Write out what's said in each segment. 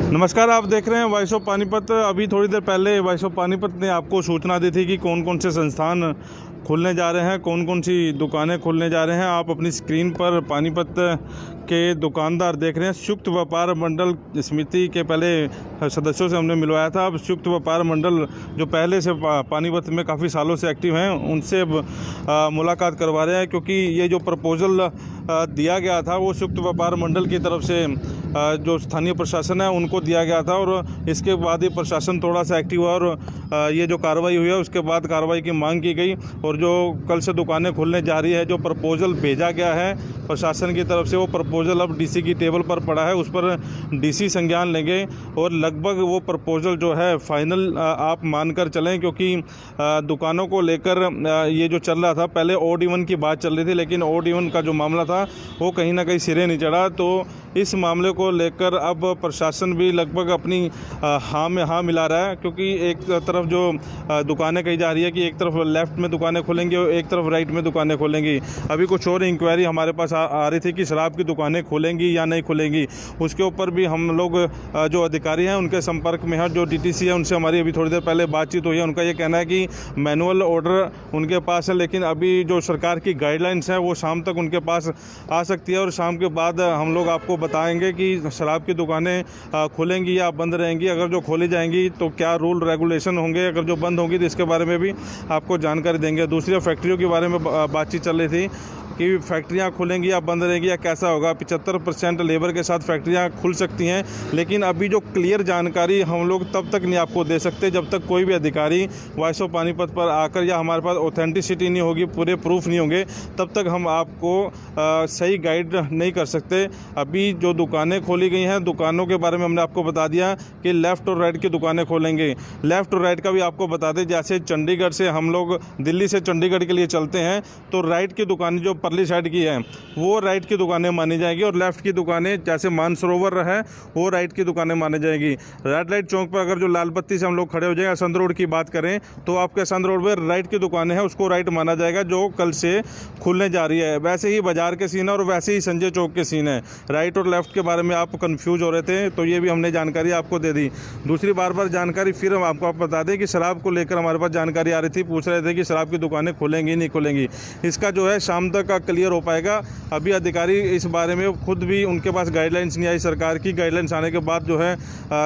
नमस्कार, आप देख रहे हैं वॉइस ऑफ पानीपत। अभी थोड़ी देर पहले वॉइस ऑफ पानीपत ने आपको सूचना दी थी कि कौन कौन से संस्थान खुलने जा रहे हैं, कौन कौन सी दुकानें खुलने जा रहे हैं। आप अपनी स्क्रीन पर पानीपत के दुकानदार देख रहे हैं। संयुक्त व्यापार मंडल समिति के पहले सदस्यों से हमने मिलवाया था। अब संयुक्त व्यापार मंडल जो पहले से पानीपत में काफ़ी सालों से एक्टिव हैं, उनसे मुलाकात करवा रहे हैं, क्योंकि ये जो प्रपोज़ल दिया गया था वो संयुक्त व्यापार मंडल की तरफ से जो स्थानीय प्रशासन है उनको दिया गया था, और इसके बाद ही प्रशासन थोड़ा सा एक्टिव हुआ और ये जो कार्रवाई हुई है उसके बाद कार्रवाई की मांग की गई। और जो कल से दुकानें खुलने जा रही है, जो प्रपोज़ल भेजा गया है प्रशासन की तरफ से, वो प्रपोज़ल अब डीसी की टेबल पर पड़ा है, उस पर डीसी संज्ञान लेंगे और लगभग वो प्रपोज़ल जो है फाइनल आप मानकर चलें, क्योंकि दुकानों को लेकर ये जो चल रहा था, पहले ओड इवन की बात चल रही थी, लेकिन ओड इवन का जो मामला था वो कहीं ना कहीं सिरे नहीं चढ़ा। तो इस मामले को लेकर अब प्रशासन भी लगभग अपनी हाँ में हाँ मिला रहा है, क्योंकि एक तरफ जो दुकानें कही जा रही है कि एक तरफ लेफ़्ट में दुकानें खोलेंगी और एक तरफ राइट में दुकानें खोलेंगी। अभी कुछ और इंक्वायरी हमारे पास आ रही थी कि शराब की दुकानें खोलेंगी या नहीं खोलेंगी। उसके ऊपर भी हम लोग जो अधिकारी हैं उनके संपर्क में हैं, जो डीटीसी है उनसे हमारी अभी थोड़ी देर पहले बातचीत हुई है। उनका ये कहना है कि मैनुअल ऑर्डर उनके पास है, लेकिन अभी जो सरकार की गाइडलाइंस है वो शाम तक उनके पास आ सकती है, और शाम के बाद हम लोग आपको बताएंगे कि शराब की दुकानें खुलेंगी या बंद रहेंगी। अगर जो खोली जाएंगी तो क्या रूल रेगुलेशन होंगे, अगर जो बंद होंगी तो इसके बारे में भी आपको जानकारी देंगे। दूसरी फैक्ट्रियों के बारे में बातचीत चल रही थी कि फैक्ट्रियां खुलेंगी या बंद रहेंगी या कैसा होगा। 75% लेबर के साथ फैक्ट्रियां खुल सकती हैं, लेकिन अभी जो क्लियर जानकारी हम लोग तब तक नहीं आपको दे सकते जब तक कोई भी अधिकारी वॉइस ऑफ पानीपत पर आकर, या हमारे पास ऑथेंटिसिटी नहीं होगी, पूरे प्रूफ नहीं होंगे, तब तक हम आपको सही गाइड नहीं कर सकते। अभी जो दुकानें खोली गई हैं, दुकानों के बारे में हमने आपको बता दिया कि लेफ़्ट और राइट की दुकानें खोलेंगे। लेफ़्ट और राइट का भी आपको बता दें, जैसे चंडीगढ़ से हम लोग दिल्ली से चंडीगढ़ के लिए चलते हैं तो राइट की दुकानें जो परली साइड की है वो राइट की दुकानें मानी जाएगी, और लेफ़्ट की दुकानें जैसे मानसरोवर है वो राइट की दुकानें मानी जाएगी। रेड लाइट चौक पर अगर जो लाल बत्ती से हम लोग खड़े हो जाएंगे, असंध रोड की बात करें तो आपके असंध रोड पर राइट की दुकानें हैं, उसको राइट माना जाएगा, जो कल से खुलने जा रही है। वैसे ही बाजार के सीन है और वैसे ही संजय चौक के सीन है। राइट और लेफ़्ट के बारे में आप कन्फ्यूज हो रहे थे, तो ये भी हमने जानकारी आपको दे दी। दूसरी बार जानकारी फिर हम आपको बता दें कि शराब को लेकर हमारे पास जानकारी आ रही थी, पूछ रहे थे कि शराब की दुकानें खुलेंगी नहीं खुलेंगी। इसका जो है शाम तक का क्लियर हो पाएगा। अभी अधिकारी इस बारे में खुद भी, उनके पास गाइडलाइंस नहीं आई, सरकार की गाइडलाइंस आने के बाद जो है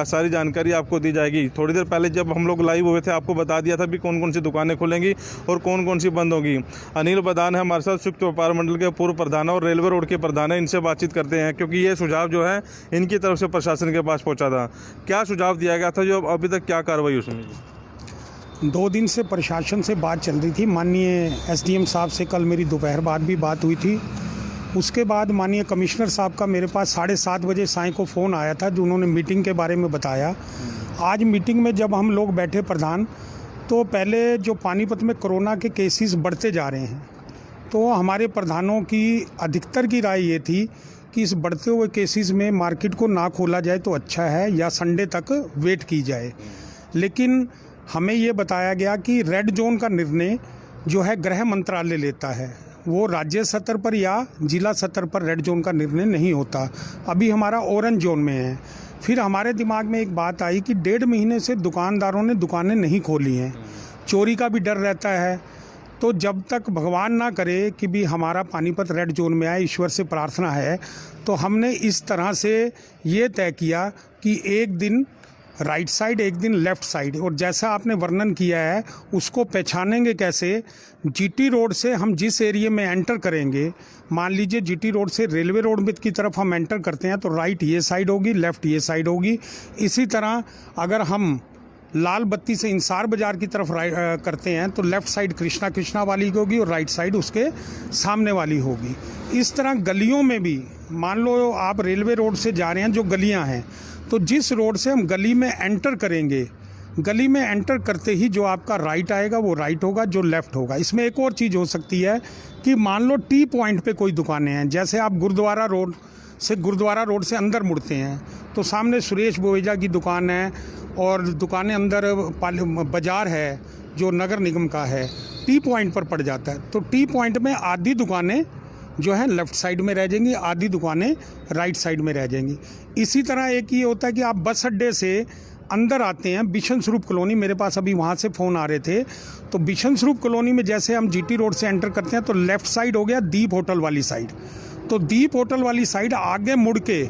सारी जानकारी आपको दी जाएगी। थोड़ी देर पहले जब हम लोग लाइव हुए थे आपको बता दिया था भी कौन कौन सी दुकानें खुलेंगी और कौन कौन सी बंद होगी। अनिल बदान है हमारे साथ, संयुक्त व्यापार मंडल के पूर्व प्रधान और रेलवे रोड के प्रधान है। इनसे बातचीत करते हैं, क्योंकि ये सुझाव जो है इनकी तरफ से प्रशासन के पास पहुँचा था। क्या सुझाव दिया गया था, जो अभी तक क्या कार्रवाई उसमें? 2 दिन से प्रशासन से बात चल रही थी। माननीय एसडीएम साहब से कल मेरी दोपहर बाद भी बात हुई थी। उसके बाद माननीय कमिश्नर साहब का मेरे पास 7:30 बजे साय को फ़ोन आया था, जो उन्होंने मीटिंग के बारे में बताया। आज मीटिंग में जब हम लोग बैठे प्रधान, तो पहले जो पानीपत में कोरोना के केसेस बढ़ते जा रहे हैं, तो हमारे प्रधानों की अधिकतर की राय ये थी कि इस बढ़ते हुए केसेस में मार्केट को ना खोला जाए तो अच्छा है, या संडे तक वेट की जाए। लेकिन हमें ये बताया गया कि रेड जोन का निर्णय जो है गृह मंत्रालय लेता है, वो राज्य स्तर पर या जिला स्तर पर रेड जोन का निर्णय नहीं होता। अभी हमारा ऑरेंज जोन में है। फिर हमारे दिमाग में एक बात आई कि 1.5 महीने से दुकानदारों ने दुकानें नहीं खोली हैं, चोरी का भी डर रहता है। तो जब तक भगवान ना करे कि भी हमारा पानीपत रेड जोन में आए, ईश्वर से प्रार्थना है, तो हमने इस तरह से ये तय किया कि एक दिन राइट साइड, एक दिन लेफ़्ट साइड। और जैसा आपने वर्णन किया है उसको पहचानेंगे कैसे? जीटी रोड से हम जिस एरिया में एंटर करेंगे, मान लीजिए जीटी रोड से रेलवे रोड की तरफ हम एंटर करते हैं तो राइट ये साइड होगी, लेफ़्ट ये साइड होगी। इसी तरह अगर हम लाल बत्ती से इंसार बाज़ार की तरफ करते हैं तो लेफ़्ट साइड कृष्णा वाली होगी और राइट साइड उसके सामने वाली होगी। इस तरह गलियों में भी, मान लो आप रेलवे रोड से जा रहे हैं, जो गलियां हैं, तो जिस रोड से हम गली में एंटर करेंगे, गली में एंटर करते ही जो आपका राइट आएगा वो राइट होगा, जो लेफ़्ट होगा। इसमें एक और चीज़ हो सकती है कि मान लो टी पॉइंट पे कोई दुकानें हैं, जैसे आप गुरुद्वारा रोड से अंदर मुड़ते हैं तो सामने सुरेश बोवेजा की दुकान है और दुकानें अंदर बाज़ार है जो नगर निगम का है, टी पॉइंट पर पड़ जाता है। तो टी पॉइंट में आधी दुकानें जो है लेफ़्ट साइड में रह जाएंगी, आधी दुकानें राइट साइड में रह जाएंगी। इसी तरह एक ये होता है कि आप बस अड्डे से अंदर आते हैं, बिशन स्वरूप कॉलोनी, मेरे पास अभी वहाँ से फ़ोन आ रहे थे, तो बिशन स्वरूप कॉलोनी में जैसे हम जीटी रोड से एंटर करते हैं तो लेफ़्ट साइड हो गया दीप होटल वाली साइड, तो दीप होटल वाली साइड आगे मुड़ के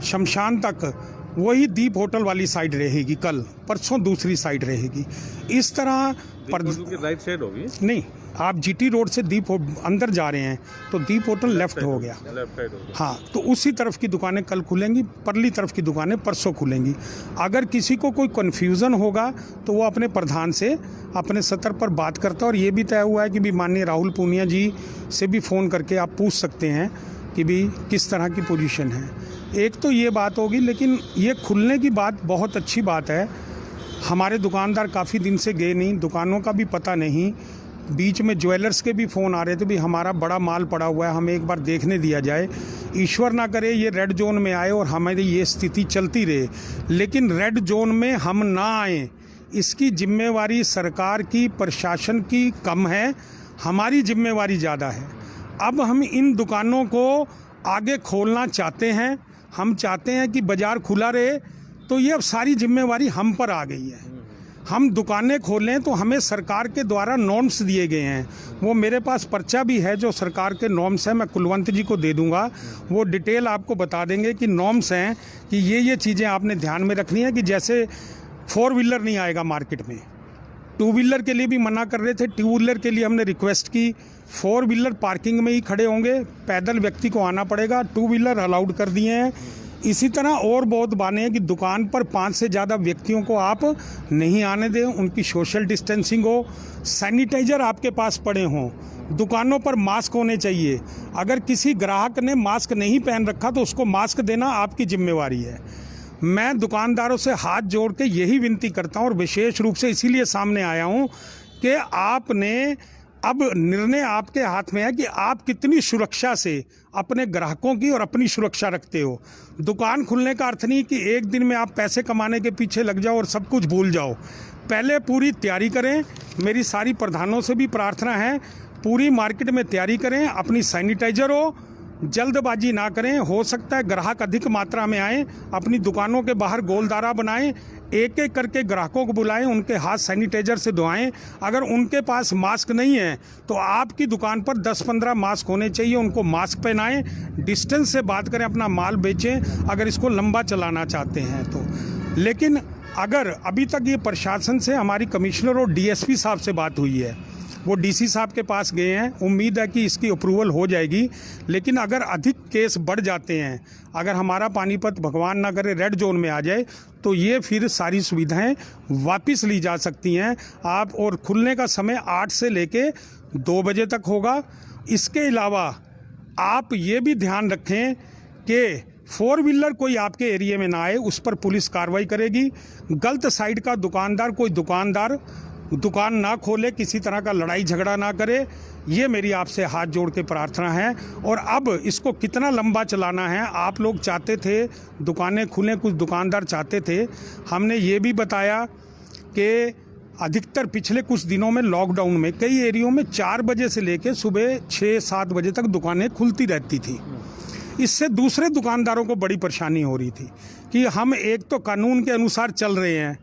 शमशान तक वही दीप होटल वाली साइड रहेगी, कल परसों दूसरी साइड रहेगी। इस तरह पर राइट साइड होगी नहीं, आप जीटी रोड से दीप अंदर जा रहे हैं तो दीप होटल लेफ्ट हो गया, लेफ्ट साइड होगी। हाँ, तो उसी तरफ की दुकानें कल खुलेंगी, परली तरफ की दुकानें परसों खुलेंगी। अगर किसी को कोई कन्फ्यूज़न होगा तो वो अपने प्रधान से अपने सतर पर बात करता है, और ये भी तय हुआ है कि भी माननीय राहुल पूनिया जी से भी फ़ोन करके आप पूछ सकते हैं कि भी किस तरह की पोजीशन है। एक तो ये बात होगी, लेकिन ये खुलने की बात बहुत अच्छी बात है। हमारे दुकानदार काफ़ी दिन से गए नहीं, दुकानों का भी पता नहीं, बीच में ज्वेलर्स के भी फ़ोन आ रहे थे भी हमारा बड़ा माल पड़ा हुआ है, हमें एक बार देखने दिया जाए। ईश्वर ना करे ये रेड जोन में आए और हमारी ये स्थिति चलती रहे, लेकिन रेड जोन में हम ना आए, इसकी जिम्मेवारी सरकार की, प्रशासन की कम है, हमारी जिम्मेवारी ज़्यादा है। अब हम इन दुकानों को आगे खोलना चाहते हैं, हम चाहते हैं कि बाज़ार खुला रहे, तो ये अब सारी जिम्मेवारी हम पर आ गई है। हम दुकानें खोलें तो हमें सरकार के द्वारा नॉर्म्स दिए गए हैं, वो मेरे पास पर्चा भी है जो सरकार के नॉर्म्स हैं, मैं कुलवंत जी को दे दूंगा, वो डिटेल आपको बता देंगे कि नॉर्म्स हैं कि ये चीज़ें आपने ध्यान में रखनी है। कि जैसे 4 व्हीलर नहीं आएगा मार्केट में, 2 व्हीलर के लिए भी मना कर रहे थे, 2 व्हीलर के लिए हमने रिक्वेस्ट की, 4 व्हीलर पार्किंग में ही खड़े होंगे, पैदल व्यक्ति को आना पड़ेगा, 2 व्हीलर अलाउड कर दिए हैं। इसी तरह और बहुत बातें हैं कि दुकान पर 5 से ज़्यादा व्यक्तियों को आप नहीं आने दें, उनकी सोशल डिस्टेंसिंग हो, सैनिटाइज़र आपके पास पड़े हों, दुकानों पर मास्क होने चाहिए। अगर किसी ग्राहक ने मास्क नहीं पहन रखा तो उसको मास्क देना आपकी जिम्मेवारी है। मैं दुकानदारों से हाथ जोड़ के यही विनती करता हूँ, और विशेष रूप से इसीलिए सामने आया हूँ कि आपने, अब निर्णय आपके हाथ में है कि आप कितनी सुरक्षा से अपने ग्राहकों की और अपनी सुरक्षा रखते हो। दुकान खुलने का अर्थ नहीं कि एक दिन में आप पैसे कमाने के पीछे लग जाओ और सब कुछ भूल जाओ। पहले पूरी तैयारी करें, मेरी सारी प्रधानों से भी प्रार्थना है, पूरी मार्केट में तैयारी करें, अपनी सैनिटाइजर हो, जल्दबाजी ना करें। हो सकता है ग्राहक अधिक मात्रा में आए, अपनी दुकानों के बाहर गोलदारा बनाएं, एक एक करके ग्राहकों को बुलाएं, उनके हाथ सैनिटाइजर से धोएं। अगर उनके पास मास्क नहीं है तो आपकी दुकान पर 10-15 मास्क होने चाहिए, उनको मास्क पहनाएं, डिस्टेंस से बात करें, अपना माल बेचें अगर इसको लंबा चलाना चाहते हैं तो। लेकिन अगर अभी तक ये प्रशासन से हमारी कमिश्नर और डीएसपी साहब से बात हुई है, वो डीसी साहब के पास गए हैं, उम्मीद है कि इसकी अप्रूवल हो जाएगी। लेकिन अगर अधिक केस बढ़ जाते हैं, अगर हमारा पानीपत भगवान ना करे रेड जोन में आ जाए, तो ये फिर सारी सुविधाएं वापस ली जा सकती हैं आप। और खुलने का समय 8 से लेके 2 बजे तक होगा। इसके अलावा आप ये भी ध्यान रखें कि 4 व्हीलर कोई आपके एरिया में ना आए, उस पर पुलिस कार्रवाई करेगी। गलत साइड का दुकानदार, कोई दुकानदार दुकान ना खोले, किसी तरह का लड़ाई झगड़ा ना करे, ये मेरी आपसे हाथ जोड़ के प्रार्थना है। और अब इसको कितना लंबा चलाना है, आप लोग चाहते थे दुकानें खुलें, कुछ दुकानदार चाहते थे, हमने ये भी बताया कि अधिकतर पिछले कुछ दिनों में लॉकडाउन में कई एरियो में 4 बजे से लेकर सुबह 6-7 बजे तक दुकानें खुलती रहती थी। इससे दूसरे दुकानदारों को बड़ी परेशानी हो रही थी कि हम एक तो कानून के अनुसार चल रहे हैं,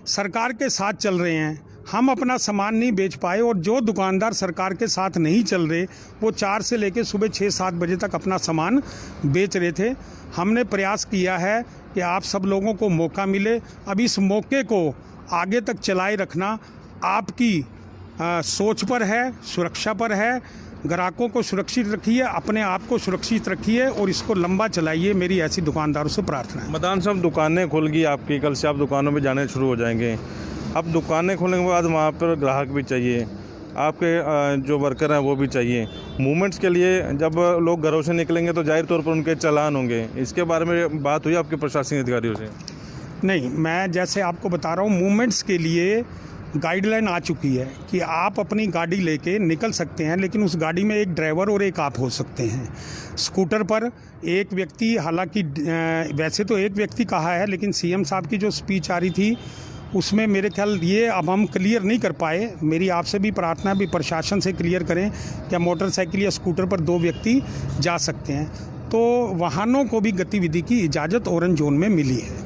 सरकार के साथ चल रहे हैं, हम अपना सामान नहीं बेच पाए, और जो दुकानदार सरकार के साथ नहीं चल रहे वो 4 से लेकर सुबह 6-7 बजे तक अपना सामान बेच रहे थे। हमने प्रयास किया है कि आप सब लोगों को मौका मिले। अब इस मौके को आगे तक चलाए रखना आपकी सोच पर है, सुरक्षा पर है। ग्राहकों को सुरक्षित रखिए, अपने आप को सुरक्षित रखिए और इसको लंबा चलाइए, मेरी ऐसी दुकानदारों से प्रार्थना है। मदान साहब, दुकानें खुल गई आपकी, कल से आप दुकानों में जाने शुरू हो जाएंगे। अब दुकानें खोलने के बाद वहाँ पर ग्राहक भी चाहिए, आपके जो वर्कर हैं वो भी चाहिए। मूवमेंट्स के लिए जब लोग घरों से निकलेंगे तो जाहिर तौर पर उनके चालान होंगे, इसके बारे में बात हुई आपके प्रशासनिक अधिकारियों से? नहीं, मैं जैसे आपको बता रहा हूँ, मूवमेंट्स के लिए गाइडलाइन आ चुकी है कि आप अपनी गाड़ी लेके निकल सकते हैं, लेकिन उस गाड़ी में एक ड्राइवर और एक आप हो सकते हैं। स्कूटर पर एक व्यक्ति, हालांकि वैसे तो एक व्यक्ति कहा है, लेकिन सीएम साहब की जो स्पीच आ रही थी उसमें मेरे ख्याल ये अब हम क्लियर नहीं कर पाए। मेरी आपसे भी प्रार्थना है भी प्रशासन से क्लियर करें क्या मोटरसाइकिल या स्कूटर पर 2 व्यक्ति जा सकते हैं। तो वाहनों को भी गतिविधि की इजाज़त ऑरेंज जोन में मिली है,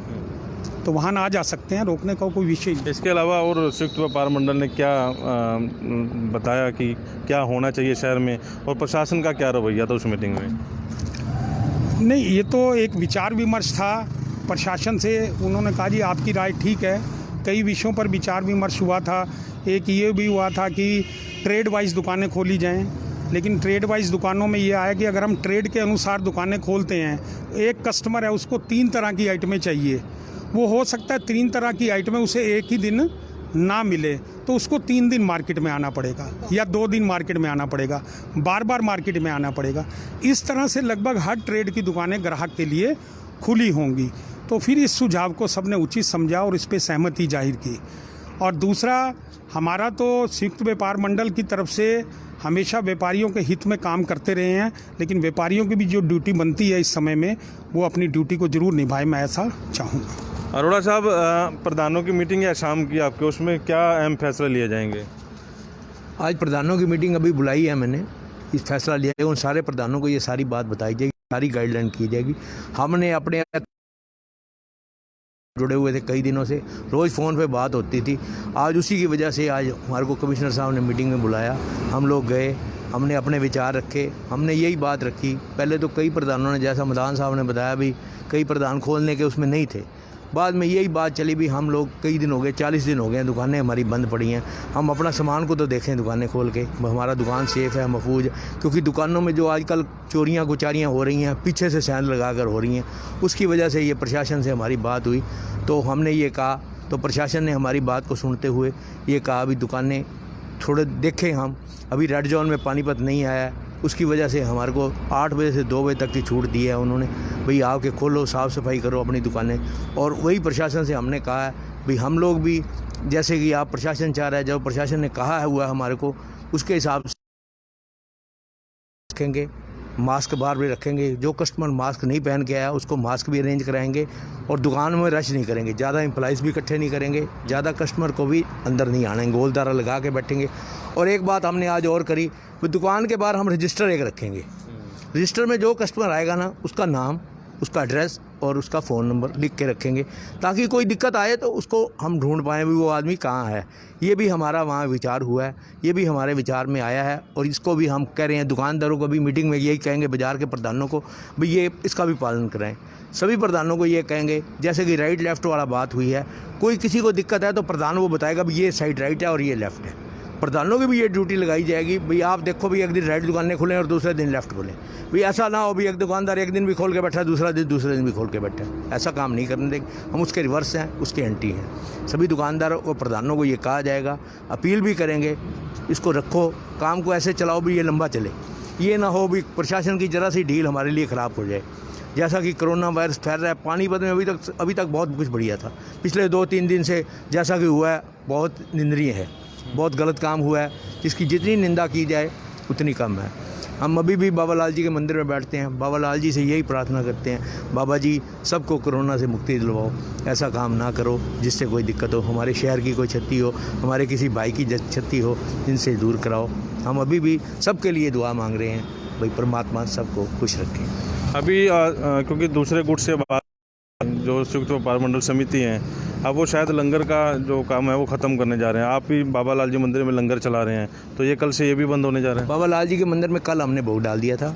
तो वाहन आ जा सकते हैं, रोकने का कोई विषय नहीं। इसके अलावा और संयुक्त व्यापार मंडल ने क्या बताया कि क्या होना चाहिए शहर में, और प्रशासन का क्या रवैया था उस मीटिंग में? नहीं, ये तो एक विचार विमर्श था प्रशासन से। उन्होंने कहा जी आपकी राय ठीक है, कई विषयों पर विचार विमर्श हुआ था। एक ये भी हुआ था कि ट्रेड वाइज दुकानें खोली जाएं, लेकिन ट्रेड वाइज दुकानों में ये आया कि अगर हम ट्रेड के अनुसार दुकानें खोलते हैं, एक कस्टमर है उसको 3 तरह की आइटमें चाहिए, वो हो सकता है 3 तरह की आइटमें उसे एक ही दिन ना मिले, तो उसको 3 दिन मार्केट में आना पड़ेगा या 2 दिन मार्केट में आना पड़ेगा, बार बार मार्केट में आना पड़ेगा। इस तरह से लगभग हर ट्रेड की दुकानें ग्राहक के लिए खुली होंगी। तो फिर इस सुझाव को सबने उचित समझा और इस पर सहमति जाहिर की। और दूसरा, हमारा तो संयुक्त व्यापार मंडल की तरफ से हमेशा व्यापारियों के हित में काम करते रहे हैं, लेकिन व्यापारियों की भी जो ड्यूटी बनती है इस समय में, वो अपनी ड्यूटी को जरूर निभाए, मैं ऐसा चाहूँगा। अरोड़ा साहब, प्रधानों की मीटिंग या शाम की आपके, उसमें क्या अहम फैसला लिए जाएंगे? आज प्रधानों की मीटिंग अभी बुलाई है मैंने, इस फैसला लिया है, उन सारे प्रधानों को ये सारी बात बताई जाएगी, सारी गाइडलाइन की जाएगी। हमने अपने जुड़े हुए थे कई दिनों से, रोज़ फ़ोन पे बात होती थी। आज उसी की वजह से आज हमारे को कमिश्नर साहब ने मीटिंग में बुलाया, हम लोग गए, हमने अपने विचार रखे, हमने यही बात रखी। पहले तो कई प्रधानों ने, जैसा मदान साहब ने बताया, भी कई प्रधान खोलने के उसमें नहीं थे। बाद में यही बात चली भी हम लोग, कई दिन हो गए, 40 दिन हो गए दुकानें हमारी बंद पड़ी हैं, हम अपना सामान को तो देखें दुकानें खोल के, हमारा दुकान सेफ़ है, महफूज। क्योंकि दुकानों में जो आजकल चोरियां गुचारियां हो रही हैं, पीछे से सैन लगा कर हो रही हैं, उसकी वजह से ये प्रशासन से हमारी बात हुई। तो हमने ये कहा, तो प्रशासन ने हमारी बात को सुनते हुए ये कहा अभी दुकानें थोड़े देखें हम, अभी रेड जोन में पानीपत नहीं आया, उसकी वजह से हमारे को 8 बजे से 2 बजे तक की छूट दी है उन्होंने, भाई आके खोलो, साफ़ सफाई करो अपनी दुकानें। और वही प्रशासन से हमने कहा है भाई हम लोग भी, जैसे कि आप प्रशासन चाह रहे हैं, जब प्रशासन ने कहा है हुआ हमारे को, उसके हिसाब से रखेंगे, मास्क बार भी रखेंगे। जो कस्टमर मास्क नहीं पहन के आया उसको मास्क भी अरेंज कराएंगे, और दुकान में रश नहीं करेंगे, ज़्यादा एम्प्लॉइज़ भी इकट्ठे नहीं करेंगे, ज़्यादा कस्टमर को भी अंदर नहीं आने, गोलदारा लगा के बैठेंगे। और एक बात हमने आज और करी, दुकान के बाहर हम रजिस्टर एक रखेंगे, रजिस्टर में जो कस्टमर आएगा ना, उसका नाम, उसका एड्रेस और उसका फ़ोन नंबर लिख के रखेंगे, ताकि कोई दिक्कत आए तो उसको हम ढूंढ पाएँ भी वो आदमी कहाँ है। ये भी हमारा वहाँ विचार हुआ है, ये भी हमारे विचार में आया है, और इसको भी हम कह रहे हैं दुकानदारों को भी मीटिंग में यही कहेंगे, बाज़ार के प्रधानों को भी ये इसका भी पालन कराएं। सभी प्रधानों को ये कहेंगे, जैसे कि राइट लेफ़्ट वाला बात हुई है, कोई किसी को दिक्कत है तो प्रधान वो बताएगा भी ये साइड राइट है और ये लेफ़्ट है। प्रधानों की भी ये ड्यूटी लगाई जाएगी, भाई आप देखो भी एक दिन राइट दुकानें खुलें और दूसरे दिन लेफ़्ट खुलें, भाई ऐसा ना हो भी एक दुकानदार एक दिन भी खोल के बैठा है, दूसरे दिन भी खोल के बैठा है, ऐसा काम नहीं करने देंगे हम। उसके रिवर्स हैं, उसके एंटी हैं। सभी दुकानदारों और प्रधानों को ये कहा जाएगा, अपील भी करेंगे, इसको रखो, काम को ऐसे चलाओ भी ये लंबा चले, ये ना हो भी प्रशासन की ज़रा सी ढील हमारे लिए ख़राब हो जाए। जैसा कि कोरोना वायरस फैल रहा है पानीपत में, अभी तक बहुत कुछ बढ़िया था, पिछले 2-3 दिन से जैसा कि हुआ है बहुत निंदनीय है, बहुत गलत काम हुआ है, इसकी जितनी निंदा की जाए उतनी कम है। हम अभी भी बाबा लाल जी के मंदिर में बैठते हैं, बाबा लाल जी से यही प्रार्थना करते हैं, बाबा जी सबको कोरोना से मुक्ति दिलवाओ, ऐसा काम ना करो जिससे कोई दिक्कत हो, हमारे शहर की कोई क्षति हो, हमारे किसी भाई की क्षति हो, इनसे दूर कराओ। हम अभी भी सबके लिए दुआ मांग रहे हैं, भाई परमात्मा सबको खुश रखें। अभी क्योंकि दूसरे गुट से बात, जो संयुक्त व्यापार मंडल समिति हैं, अब वो शायद लंगर का जो काम है वो ख़त्म करने जा रहे हैं। आप भी बाबा लाल जी मंदिर में लंगर चला रहे हैं, तो ये कल से ये भी बंद होने जा रहे हैं। बाबा लाल जी के मंदिर में कल हमने वोट डाल दिया था,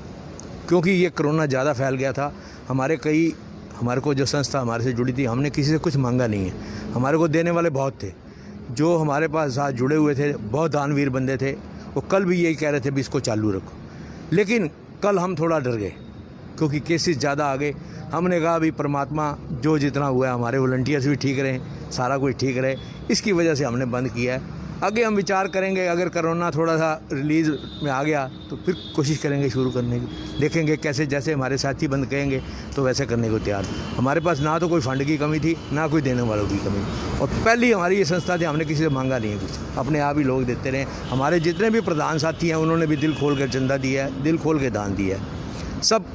क्योंकि ये कोरोना ज़्यादा फैल गया था। हमारे को जो संस्था हमारे से जुड़ी थी, हमने किसी से कुछ मांगा नहीं है, हमारे को देने वाले बहुत थे, जो हमारे पास साथ जुड़े हुए थे, बहुत दानवीर बंदे थे, वो कल भी यही कह रहे थे भी इसको चालू रखो। लेकिन कल हम थोड़ा डर गए क्योंकि केसेस ज़्यादा आ गए। हमने कहा भी परमात्मा जो जितना हुआ है, हमारे वॉलंटियर्स भी ठीक रहें, सारा कुछ ठीक रहे, इसकी वजह से हमने बंद किया है। आगे हम विचार करेंगे, अगर कोरोना थोड़ा सा रिलीज़ में आ गया तो फिर कोशिश करेंगे शुरू करने की, देखेंगे कैसे, जैसे हमारे साथी बंद कहेंगे तो वैसे करने को तैयार। हमारे पास ना तो कोई फंड की कमी थी, ना कोई देने वालों की कमी, और पहली हमारी ये संस्था थी, हमने किसी से मांगा नहीं है कुछ, अपने आप ही लोग देते रहे। हमारे जितने भी प्रधान साथी हैं उन्होंने भी दिल खोल कर चंदा दिया है, दिल खोल के दान दिया है, सब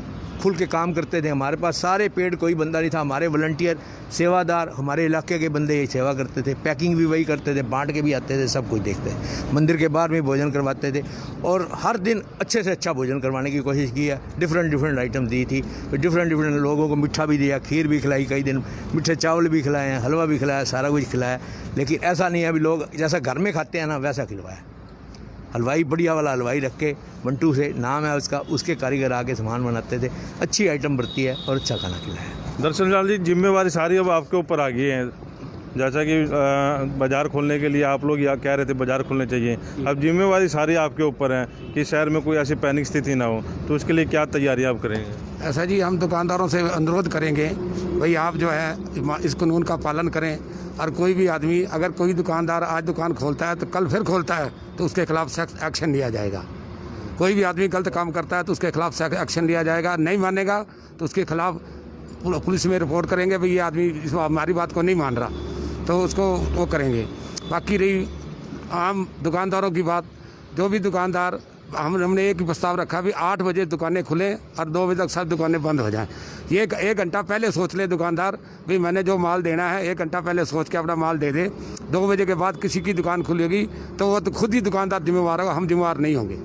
खुल के काम करते थे। हमारे पास सारे पेड कोई बंदा नहीं था, हमारे वॉलंटियर सेवादार हमारे इलाके के बंदे ये सेवा करते थे, पैकिंग भी वही करते थे, बांट के भी आते थे, सब कुछ देखते। मंदिर के बाहर में भोजन करवाते थे और हर दिन अच्छे से अच्छा भोजन करवाने की कोशिश की है। डिफरेंट आइटम दी थी, डिफरेंट लोगों को मीठा भी दिया, खीर भी खिलाई, कई दिन मीठे चावल भी खिलाए हैं, हलवा भी खिलाया, सारा कुछ खिलाया। लेकिन ऐसा नहीं है अभी लोग जैसा घर में खाते हैं ना वैसा खिलवाया। हलवाई बढ़िया वाला हलवाई रख के, मंटू से नाम है उसका, उसके कारीगर आके सामान बनाते थे, अच्छी आइटम बढ़ती है और अच्छा खाना खिलाया। दर्शन लाल जी, जिम्मेवारी सारी अब आपके ऊपर आ गई है। जैसा कि बाज़ार खोलने के लिए आप लोग या कह रहे थे बाज़ार खोलने चाहिए, अब जिम्मेवारी सारी आपके ऊपर है कि शहर में कोई ऐसी पैनिक स्थिति ना हो, तो उसके लिए क्या तैयारी आप करेंगे? ऐसा जी, हम दुकानदारों से अनुरोध करेंगे भाई आप जो है इस कानून का पालन करें और कोई भी आदमी अगर कोई दुकानदार आज दुकान खोलता है तो कल फिर खोलता है तो उसके खिलाफ सख्त एक्शन लिया जाएगा। कोई भी आदमी गलत काम करता है तो उसके खिलाफ सख्त एक्शन लिया जाएगा। नहीं मानेगा तो उसके खिलाफ पुलिस में रिपोर्ट करेंगे, भाई ये आदमी हमारी बात को नहीं मान रहा, तो उसको वो करेंगे। बाकी रही आम दुकानदारों की बात, जो भी दुकानदार हमने एक ही प्रस्ताव रखा भी 8 बजे दुकानें खुलें और 2 बजे तक सब दुकानें बंद हो जाएं। ये एक घंटा पहले सोच ले दुकानदार, भाई मैंने जो माल देना है 1 घंटा पहले सोच के अपना माल दे दे। 2 बजे के बाद किसी की दुकान खुलेगी तो वो तो खुद ही दुकानदार जिम्मेवार होगा, हम जिम्मेवार नहीं होंगे।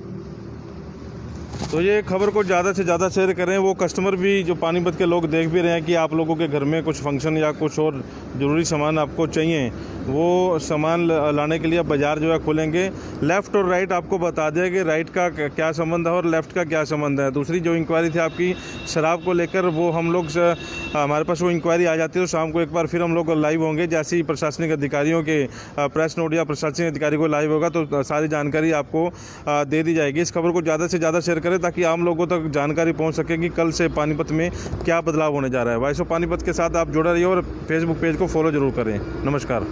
तो ये खबर को ज़्यादा से ज़्यादा शेयर करें। वो कस्टमर भी जो पानीपत के लोग देख भी रहे हैं कि आप लोगों के घर में कुछ फंक्शन या कुछ और ज़रूरी सामान आपको चाहिए, वो सामान लाने के लिए बाज़ार जो है खोलेंगे। लेफ़्ट और राइट आपको बता दें कि राइट का क्या संबंध है और लेफ़्ट का क्या संबंध है। दूसरी जो इंक्वायरी थी आपकी शराब को लेकर, वो हम लोग हमारे पास वो इंक्वायरी आ जाती है तो शाम को एक बार फिर हम लोग लाइव होंगे। जैसे ही प्रशासनिक अधिकारियों के प्रेस नोट या प्रशासनिक अधिकारी को लाइव होगा तो सारी जानकारी आपको दे दी जाएगी। इस खबर को ज़्यादा से ज़्यादा शेयर करें ताकि आम लोगों तक जानकारी पहुंच सके कि कल से पानीपत में क्या बदलाव होने जा रहा है। वॉइस ऑफ पानीपत के साथ आप जुड़े रहिए और फेसबुक पेज को फॉलो जरूर करें। नमस्कार।